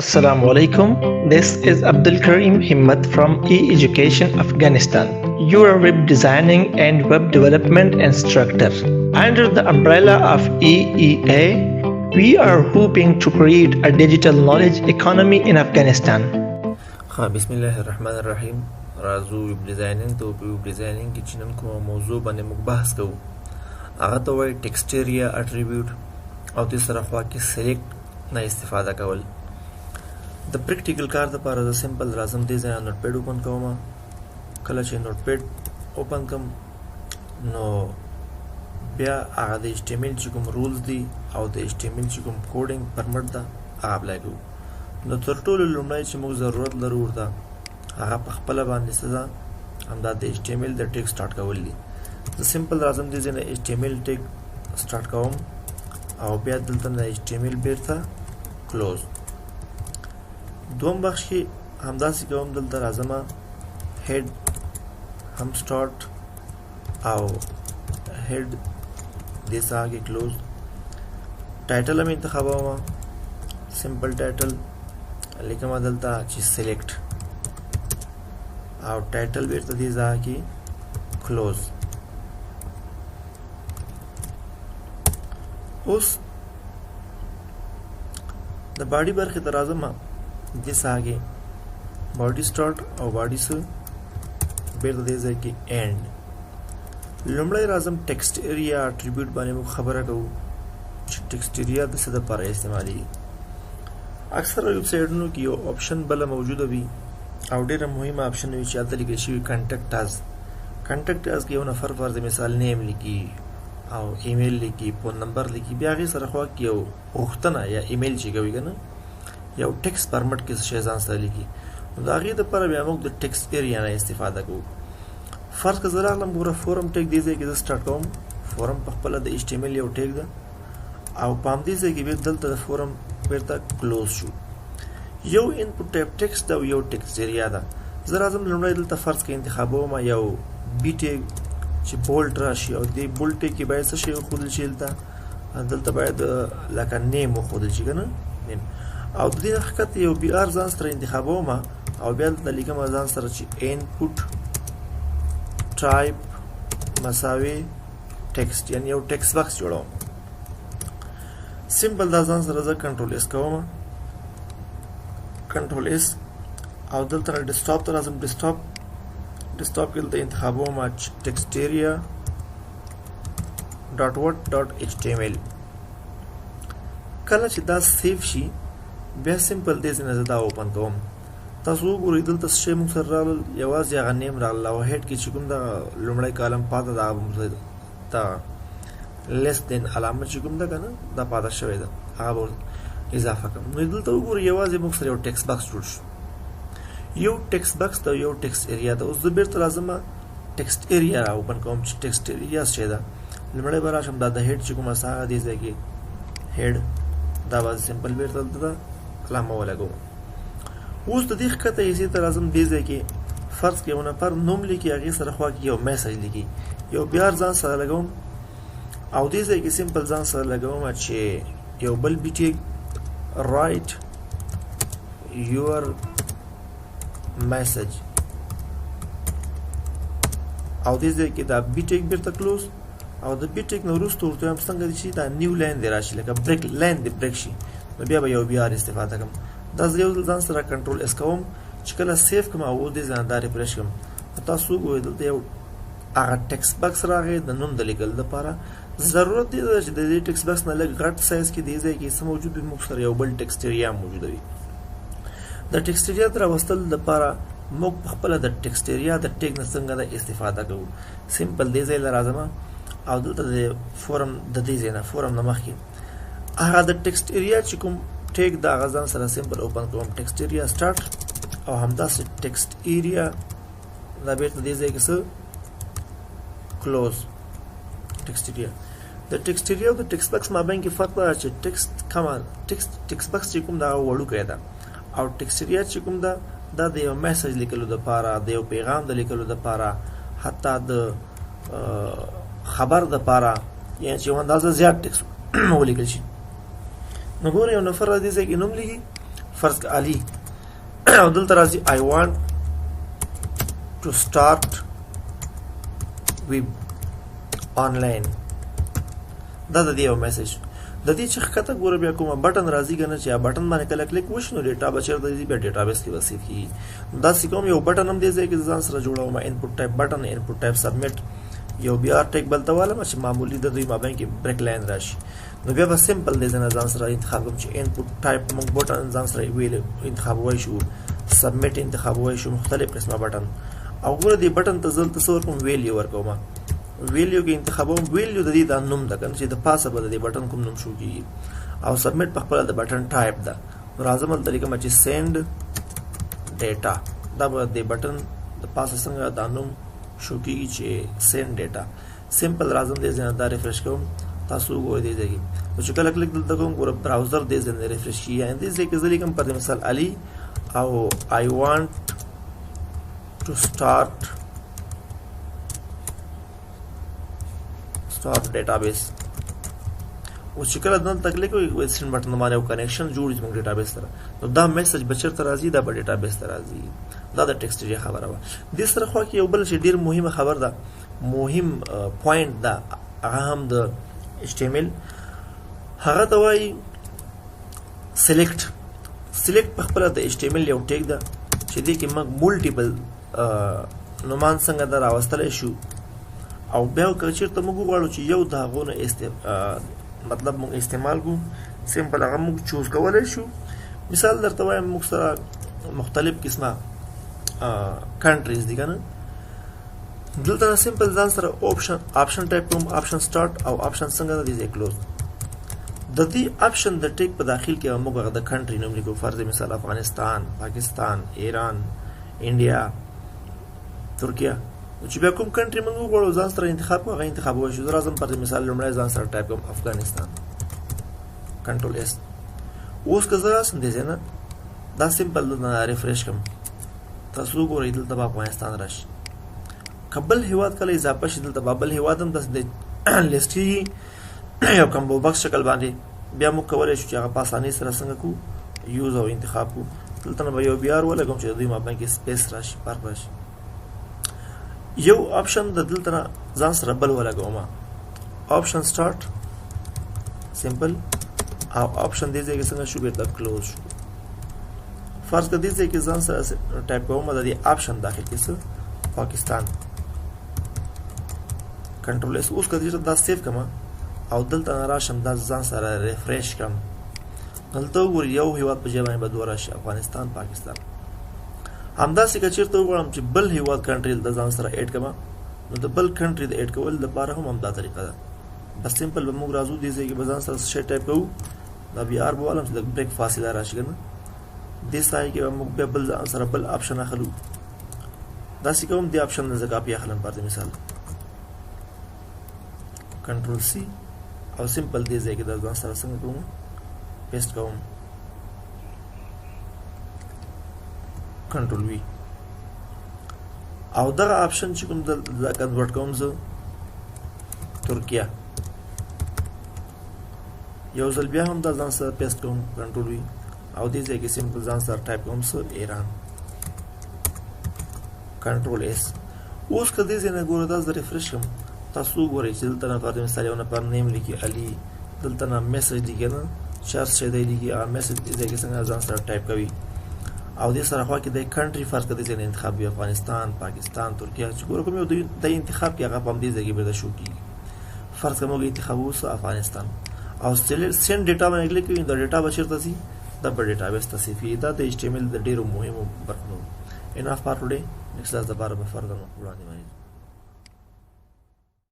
Assalamu alaikum. This is Abdul Karim Himmat from E-Education Afghanistan, your web designing and web development instructor. Under the umbrella of EEA, we are hoping to create a digital knowledge economy in Afghanistan. बिस्मिल्लाहिर्रहमानिर्रहीम Raju web designing तो web designing की चिनन को मौजू बने मुक बहस को आगा तो वही टेक्सटेरिया एट्रीब्यूट और तीसरा ख्वा की सेलेक्ट ना इस्तेफादा कवल द प्रैक्टिकल कार द पार द सिंपल राजम डिज़ाइन नोटपैड ओपन कवमा कल चे नोटपैड ओपन कम नो बिया आगा द HTML चिकुम रूल्स दी और द HTML चिकुम कोडिंग परमिट दा आप लागू نو تر ټولو لومړی چې موږ ضرورت لرو ورته هغه په خپله باندې څه ده همدا د HTML د ټیګ سټارټ کول دي زه سمپل راځم دې ځای نه HTML ټیګ سټارټ کوم او بیا دلته نه HTML بیرته کلوز دوم بخش کې همداسې کوم دلته راځم هیډ هم سټارټ او هیډ دې څخه کې کلوز ټایټل هم انتخابوم سمپل ټایټل لیکم دلته چې سلیکټ او ټایټل بیرته دې ځای کې کلوز اوس د باډي برخه ته راځم دې ځای کې باډي سټارټ او باډي سره بیرته دې ځای کې اینډ لومړی راځم ټیکسټ ایریا اټریبیوټ باندې موږ خبره کوو چې ټیکسټ ایریا د څه لپاره استعمالي اکثر ویب سایټونو کې یو آپشن بل موجوده وي او ډیره مهمه آپشن وي چې هلته لیکل شوي کنټیکټ اس کې یو نفر فرض مثال نیم لیکي او ایمیل لیکي فون نمبر لیکي بیا هغې سره خوا کې یو غوښتنه یا ایمیل چې کوي که نه یو ټیکسټ فارمټ کې شی ځان سره لیکي نو د هغې دپاره بیا موږ د ټیکسټ ایریا نه استفاده کوو فرض که زه راغلم ګوره فورم ټیک دې ځای کې زه سټارټ کوم فورم په خپله د HTML یو ټیک ده او په همدې ځای کې بیا دلته د فورم بیرته کلوز شو یو انپوټ ټایپ ټیکسټ ده او یو ټیکسټ ایریا ده زه راځم لومړی دلته فرض کې انتخابوم یو بي ټیګ چې بولډ راشي او دې بولډ ټیګ کې باید څه شی وښودل شي دلته باید لکه نیم وښودل شي که نه نیم او د دې نه ښکته یو بي آر ځان سره انتخابوم او بیا دلته لیکم ځان سره چې انپوټ ټایپ مساوي ټیکسټ یعنې یو ټیکسټ باکس جوړوم سمپل دا ځان سره زه کنټرول اس کوم کنټرول اس او دلته ډیسکټاپ ته راځم ډیسکټاپ کې دلته انتخابوم ټیکسټیریا ډاټ وټ ډاټ HTML کله چې دا سیف شي بیا سمپل دې ځای نه زه دا اوپن کوم تاسو وګورئ دلته څه شی موږ سره راغلل یوازې هغه نیم راغله او هیډ کې چې کوم د لومړی کالم پاته ده دا لیس دین علامه چې کوم ده که نه دا پاته شوی ده هغه به اضافه کړم نو دلته وګورئ یوازې موږ سره یو ټیکسټ باکس جوړ شو یو ټیکسټ باکس ده یو ټیکسټ ایریا ده اوس زه بیرته راځم ټیکسټ ایریا را اوپن کوم چې ټیکسټ ایریا څه ده لومړی به راشم دا د هیډ چې کومه څه هغه دې ځای کې هیډ دا به سمپل بیرته دلته علامه ولګوم اوس د دې ښکته حصې ته راځم دې ځای کې فرض کې یو نفر نوم لیکي هغې سره خوا کې یو میسج لیکي یو بیا ځان سره لګوم او دې ځای کې سمپل ځان سره لګوم چې یو بل بي ټیګ رایټ یور میسج او دې ځای کې دا بي ټیګ بیرته کلوز او د بي ټیګ نه وروسته ورته وایم څنګه چې دا نیو لاین دې راشي لکه بریک لاین دې بریک شي نو بیا به یو بي آر استفاده کوم دا زه یو ځل ځان سره کنټرول اس کوم چې کله سیف کړم او دې ځای نه دا ریفریش کړم تاسو وګورئ دلته یو هغه ټیکسټ باکس راغی د نوم د لیکلو لپاره ضرورت دی چې د دې ټیکسټ باکس نه لږ غټ سایز کې دې ځای کې څه موجود وي موږ سره یو بل ټیکسټ ایریا موجوده وي د ټیکسټ ایریا ته راوستل لپاره موږ پخپله د ټیکسټ ایریا د ټیګ نه څنګه د استفاده کوو سمپل دې ځای له راځم او دلته د فورم د دې ځای نه فورم نه مخکې هغه د ټیکسټ ایریا چې کوم ټیګ د هغه ځان سره سمپل اوپن کوم ټیکسټ ایریا سټارټ او همداسې ټیکسټ ایریا دا بیرته دې ځای کې څه کلوز ټیکسټ ایریا د ټیکسټ ایریا او د ټیکسټ باکس مابین کې فرق دا چې ټیکسټ باکس چې کوم دا وړوکی ده او ټیکسټ ایریا چې کوم ده دا د یو میسج لیکلو دپاره د یو پیغام د لیکلو دپاره حتی د خبر دپاره یعنې چې یو اندازه زیات ټیکسټ ولیکل شي نو ګوره یو نفر دې ځای کې نوم لیکي فرض ک علي او دلته راځي I want to start web online دا د دې یو میسج د دې چې ښکته ګوره بیا کومه بټن راځي کنه چې بټن باندې کله کلیک وشي نو ډیټا به چیرته ځي بیا ډیټابیس کې وسیف کی دا کوم یو بټن هم دی چې ځان سره جوړوم انپوټ ټایپ بټن انپوټ ټایپ سبمټ یو بیا ټیک بلته والا چې معمولی د دوی مابین کې بریک لاین راشي نو بیا به سمپل دی ځان سره انتخاب کوم چې انپوټ ټایپ موږ بټن ځان سره ویل انتخاب وای شو سبمټ انتخاب وای شو مختلف قسمه بټن او ګوره دې بټن ته زل تصور کوم ویلیو ورکوم ویلیو کې انتخابوم ویلیو د دې د نوم د کنه چې د پاسه به د بټن کوم نوم شو کیږي او سبمټ په خپل د بټن ټایپ ده راځم د طریقه چې سند ډیټا دا به د بټن د پاسه څنګه د نوم شو کیږي چې سند ډیټا سمپل راځم دې ځنه دا ریفرش کوم تاسو وګورئ دې ځای چې کله کلیک دلته کوم ګور براوزر دې ځنه ریفرش کیږي ان دې ځای کې ځلې کوم پر مثال علي او I want to start database او چې کله دلته کلیک وکړئ سین بټن باندې یو کنیکشن جوړ زموږ ډیټابیس سره نو دا میسج بچر ته راځي دا په ډیټابیس ته راځي دا د ټیکسټ یې خبره و د سره خو کې یو بل شی ډیر مهمه خبر ده مهم پوینټ دا هغه هم د HTML هغه ته وایي سلیکټ په خپل د HTML یو ټیک ده چې دې کې موږ مولټیپل نومان څنګه دا راوستل شو او بیا چیرته موږ غواړو چې یو د هغونه مطلب موږ استعمال کو سمپل هغه موږ چوز کولای شو مثال درته وایم موږ سره مختلف قسمه کنټریز دي کنه دلته سمپل ځان سره آپشن ټایپ کوم آپشن سٹارټ او آپشن څنګه دي کلوز د دې آپشن د ټیک په داخل کې موږ د کنټری نوم لیکو فرض مثال افغانستان پاکستان ایران انډیا ترکیه چې بیا کوم کنټری موږ غواړو ځان سره انتخاب کوو هغه انتخاب وشو زه راځم پر مثال لومړی ځان سره ټایپ کوم افغانستان کنټرول اس اوس که زه راسم دې ځای نه دا سمپل ریفریش کوم تاسو وګورئ دلته به افغانستان راشي که بل هیواد کله اضافه شي دلته به بل هیواد هم داسې لیسټ یو کمبو باکس شکل باندې بیا موږ کولی شو چې هغه په اسانۍ سره څنګه کوو یوز او انتخاب کوو دلته نه به یو بیا ولګوم چې د دوی مابین کې سپیس راشي فرق راشي یو آپشن د دلته نه ځان سره بل ولګوم آپشن سٹارټ سمپل او آپشن دې ځای کې څنګه شو بیرته کلوز شو فرض کړه دې ځای کې ځان سره ټایپ کوم د دې آپشن داخل کې څه پاکستان کنټرول اس اوس کړه دا سیو کما او دلته راشم دا ځان سره ریفریش کړم دلته وګور یو هیواد په ځای باندې بدو راشي افغانستان پاکستان همداسې که چېرته وغواړم چې بل هیواد کنټري د ځان سره اډ کړم نو د بل کنټري د اډ کول لپاره هم همدا طریقه ده بس سمپل به موږ راځو دې ځای کې به ځان سره شی ټایپ کوو دا بیا به والم چې د بریک فاصله راشي که نه دې ځای کې به موږ بیا بل ځان سره بل آپشن اخلو داسې کوم دې آپشن نه زه کاپي اخلم پر مثال کنټرول سی او سمپل دې ځای کې د ځان سره څنګه کوم پیسټ کوم کنټرول وی او دغه آپشن چې کوم د کنورټ کوم زه ترکیه یو ځل بیا هم د ځان سره پیسټ کوم کنټرول وی او دې ځای کې سمپل ځان سره ټایپ کوم سو ایران کنټرول اس اوس کله دې نه ګوره دا ریفریش کوم تاسو ګورئ چې دلته نه پر مثال یو نه پر نیم لیکي علي دلته نه میسج لیکي نه چارج شه دی لیکي ا میسج دې کې څنګه ځان سره ټایپ کوي او دې سره خو کې د کنټری فرق د ځین انتخاب وي افغانستان پاکستان ترکیه چې ګوره کوم یو د انتخاب کې هغه په دې ځای کې به شو کی فرض کوم انتخاب وس افغانستان او سند ډیټا باندې کلیک کوي دا ډیټا بچرته سي د ډیټابیس تصفیه دا د HTML د ډیرو مهمو برخو enough for today next class the bar of further